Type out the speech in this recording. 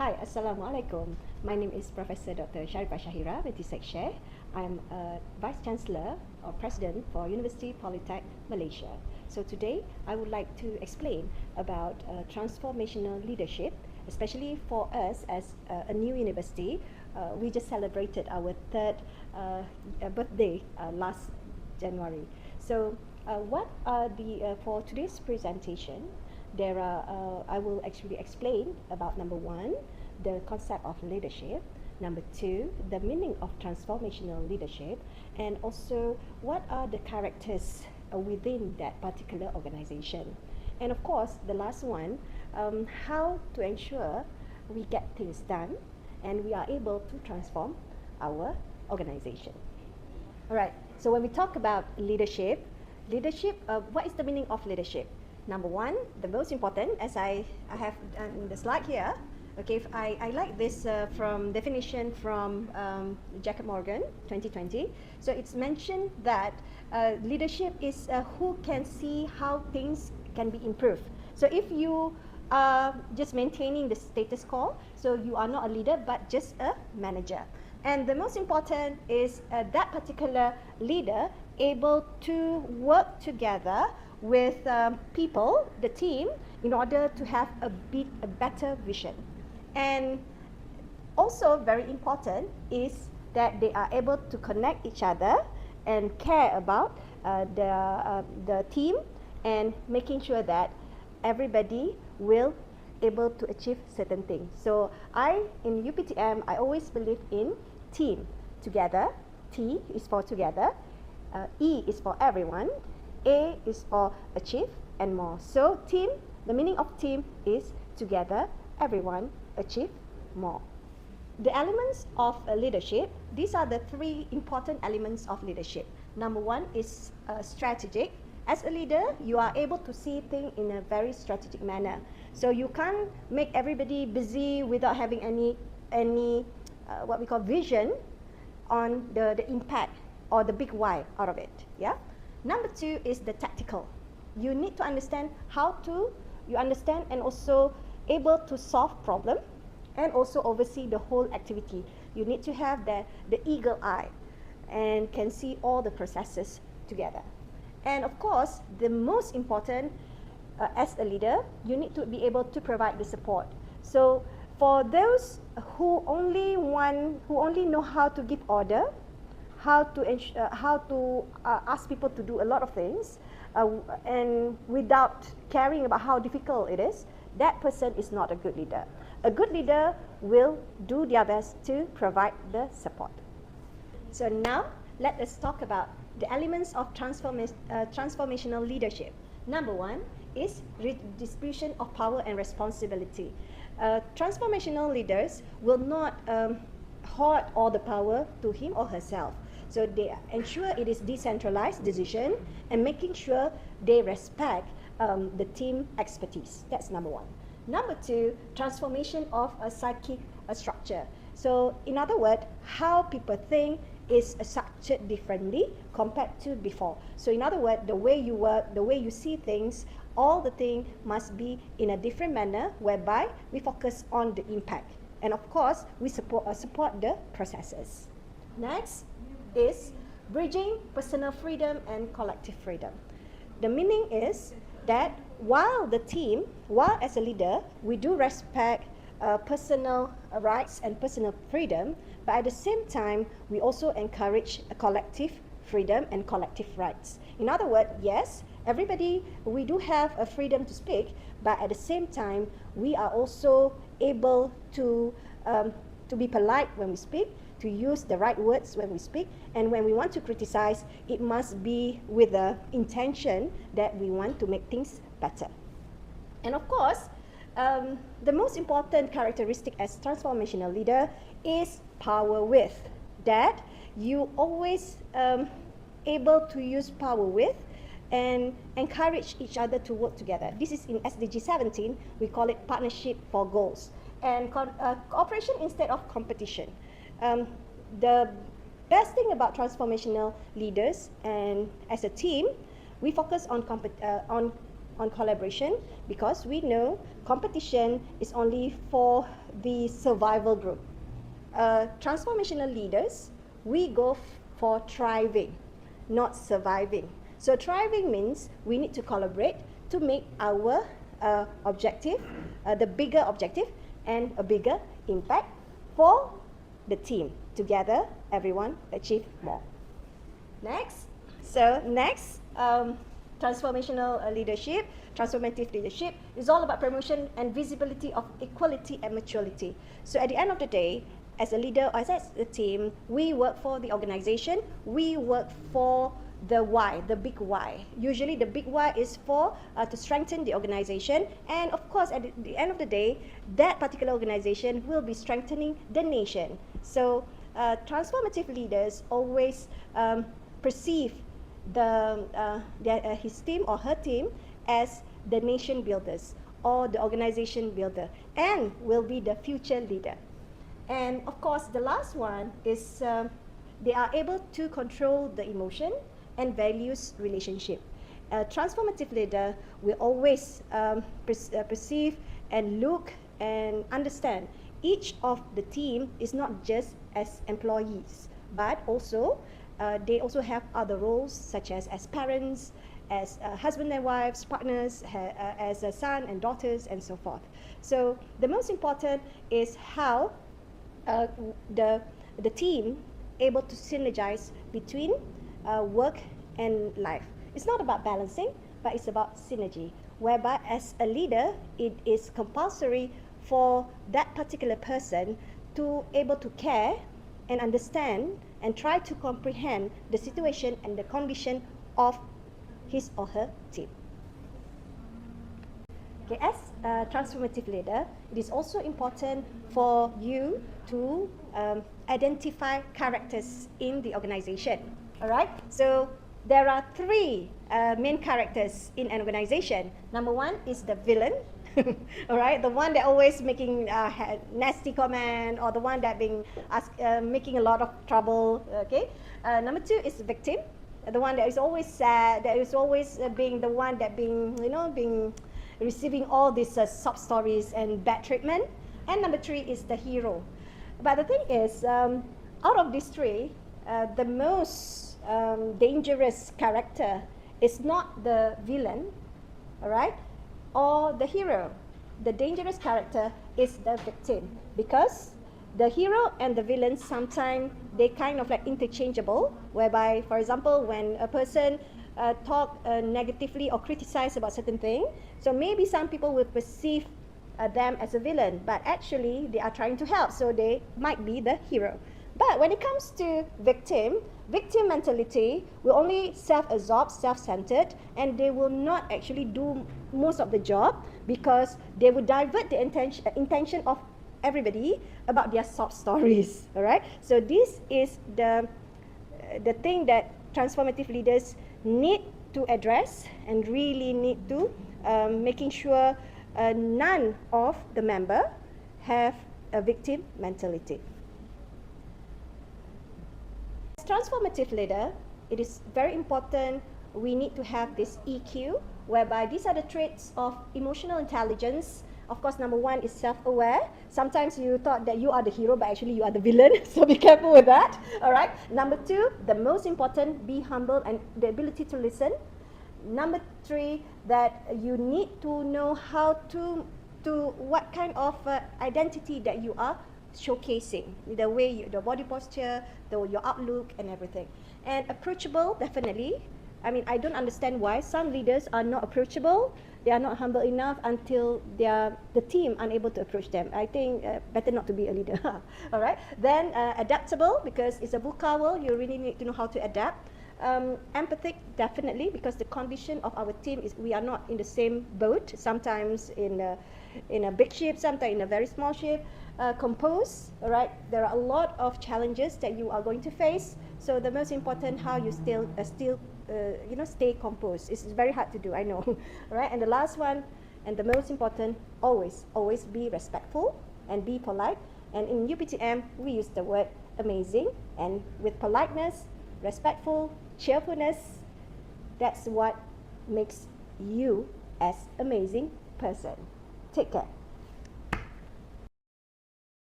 Hi, Assalamualaikum. My name is Professor Dr. Syahirah binti Syekh. I'm a Vice Chancellor or President for University Polytech Malaysia. So today, I would like to explain about transformational leadership, especially for us as a new university. We just celebrated our third birthday last January. So what are the for today's presentation? There are, I will actually explain about number one, the concept of leadership, number two, the meaning of transformational leadership, and also what are the characters within that particular organization. And of course, the last one, how to ensure we get things done and we are able to transform our organization. All right, so when we talk about leadership, what is the meaning of leadership? Number one, the most important, as I have on the slide here, okay, I like this from definition from Jacob Morgan, 2020. So it's mentioned that leadership is who can see how things can be improved. So if you are just maintaining the status quo, so you are not a leader but just a manager. And the most important is that particular leader able to work together with people, the team, in order to have a better vision. And also very important is that they are able to connect each other and care about the team and making sure that everybody will able to achieve certain things. So in UPTM, I always believe in team, together. T is for together, E is for everyone, A is for achieve and more. So team, the meaning of team is together, everyone, achieve more. The elements of leadership, these are the three important elements of leadership. Number one is strategic. As a leader, you are able to see things in a very strategic manner. So you can't make everybody busy without having any what we call vision on the impact or the big why out of it. Yeah. Number two is the tactical. You need to understand you understand and also able to solve problem and also oversee the whole activity. You need to have the eagle eye and can see all the processes together. And of course, the most important as a leader, you need to be able to provide the support. So for those who only know how to give order, how to ask people to do a lot of things, and without caring about how difficult it is, that person is not a good leader. A good leader will do their best to provide the support. So now, let us talk about the elements of transformational leadership. Number one is redistribution of power and responsibility. Transformational leaders will not hoard all the power to him or herself. So they ensure it is decentralized decision and making sure they respect the team expertise. That's number one. Number two, transformation of a psychic structure. So in other words, how people think is structured differently compared to before. So in other words, the way you work, the way you see things, all the things must be in a different manner whereby we focus on the impact. And of course, we support the processes. Next is bridging personal freedom and collective freedom. The meaning is that while as a leader, we do respect personal rights and personal freedom, but at the same time, we also encourage a collective freedom and collective rights. In other words, yes, everybody, we do have a freedom to speak, but at the same time, we are also able to be polite when we speak, to use the right words when we speak, and when we want to criticize, it must be with the intention that we want to make things better. And of course, the most important characteristic as transformational leader is power with. That you always able to use power with and encourage each other to work together. This is in SDG 17, we call it partnership for goals. And cooperation instead of competition. The best thing about transformational leaders and as a team, we focus on on collaboration, because we know competition is only for the survival group. Transformational leaders, we go for thriving, not surviving. So thriving means we need to collaborate to make our objective, the bigger objective, and a bigger impact for the team. Together, everyone achieve more. Next, transformational leadership, transformative leadership is all about promotion and visibility of equality and mutuality. So at the end of the day, as a leader, as a team, we work for the organization, we work for the why, the big why. Usually the big why is for to strengthen the organization, and of course at the end of the day, that particular organization will be strengthening the nation. So transformative leaders always perceive his team or her team as the nation builders or the organization builder, and will be the future leader. And of course, the last one is they are able to control the emotion and values relationship. A transformative leader will always perceive and look and understand each of the team is not just as employees, but also they also have other roles, such as parents, as husband and wives, partners, as a son and daughters, and so forth. So the most important is how the team able to synergize between work and life. It's not about balancing, but it's about synergy, whereby as a leader, it is compulsory for that particular person to able to care and understand and try to comprehend the situation and the condition of his or her team. Okay, as a transformative leader, it is also important for you to identify characters in the organization. All right, so there are three main characters in an organization. Number one is the villain. All right, the one that always making nasty comment, or the one that being making a lot of trouble. Okay, number two is the victim, the one that is always sad, that is always being the one that being receiving all these sob stories and bad treatment. And number three is the hero. But the thing is, out of these three, the most dangerous character is not the villain, all right, or the hero. The dangerous character is the victim, because the hero and the villain sometimes they kind of like interchangeable, whereby, for example, when a person talk negatively or criticize about certain thing, so maybe some people will perceive them as a villain, but actually they are trying to help, so they might be the hero. But when it comes to victim mentality will only self-absorbed, self-centered, and they will not actually do most of the job, because they will divert the intention of everybody about their sob stories. All right, so this is the thing that transformative leaders need to address, and really need to making sure none of the member have a victim mentality. As transformative leader, it is very important we need to have this EQ, whereby these are the traits of emotional intelligence. Of course, number one is self-aware. Sometimes you thought that you are the hero, but actually you are the villain, so be careful with that. All right. Number two, the most important, be humble and the ability to listen. Number three, that you need to know how to what kind of identity that you are showcasing, the way the body posture, your outlook and everything. And approachable, definitely. I mean, I don't understand why some leaders are not approachable. They are not humble enough until the team unable to approach them. I think better not to be a leader. All right. Then adaptable, because it's a VUCA world. You really need to know how to adapt. Empathic, definitely, because the condition of our team is we are not in the same boat. Sometimes in a big ship, sometimes in a very small ship. Composed, all right. There are a lot of challenges that you are going to face. So the most important, how you still stay composed. It's very hard to do, I know. Right? And the last one, and the most important, always be respectful and be polite. And in UPTM, we use the word amazing. And with politeness, respectful, cheerfulness, that's what makes you as amazing person. Take care.